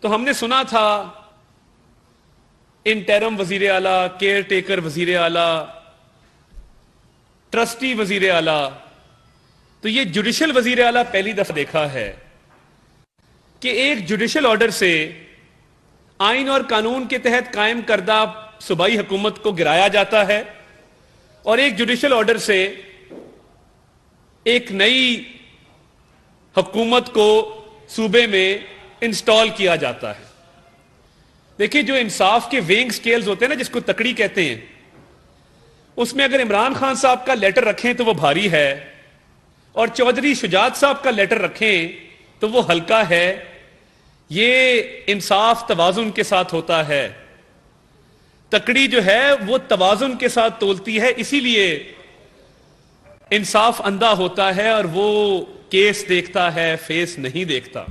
तो हमने सुना था इंटरम वजीर आला, केयर टेकर वजीर आला, ट्रस्टी वजीर आला। तो ये जुडिशल वजीर आला पहली दफा देखा है कि एक जुडिशल ऑर्डर से आइन और कानून के तहत कायम करदा सूबाई हुकूमत को गिराया जाता है और एक जुडिशल ऑर्डर से एक नई हुकूमत को सूबे में इंस्टॉल किया जाता है। देखिए, जो इंसाफ के वेइंग स्केल्स होते हैं ना, जिसको तकड़ी कहते हैं, उसमें अगर इमरान खान साहब का लेटर रखें तो वो भारी है और चौधरी शुजात साहब का लेटर रखें तो वो हल्का है। ये इंसाफ तवाजुन के साथ होता है। तकड़ी जो है वो तवाजुन के साथ तोलती है, इसीलिए इंसाफ अंधा होता है और वो केस देखता है, फेस नहीं देखता।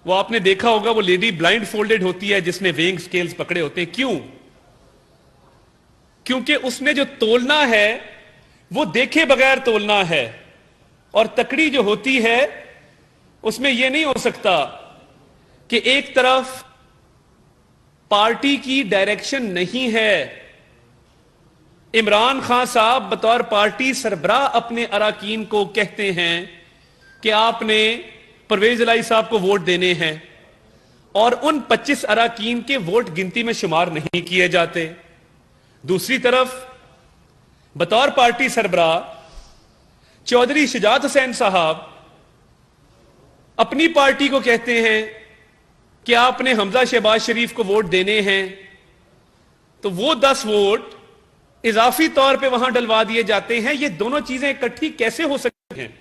वो आपने देखा होगा, वो लेडी ब्लाइंड फोल्डेड होती है जिसने वेइंग स्केल्स पकड़े होते हैं। क्यों? क्योंकि उसने जो तोलना है वो देखे बगैर तोलना है। और तकड़ी जो होती है उसमें यह नहीं हो सकता कि एक तरफ पार्टी की डायरेक्शन नहीं है। इमरान खान साहब बतौर पार्टी सरबराह अपने अराकीन को कहते हैं कि आपने परवेज इलाही साहब को वोट देने हैं और उन 25 अराकीन के वोट गिनती में शुमार नहीं किए जाते। दूसरी तरफ बतौर पार्टी सरबराह चौधरी शुजात हुसैन साहब अपनी पार्टी को कहते हैं कि आपने हमजा शहबाज शरीफ को वोट देने हैं, तो वो 10 वोट इजाफी तौर पे वहां डलवा दिए जाते हैं। ये दोनों चीजें इकट्ठी कैसे हो सकती हैं?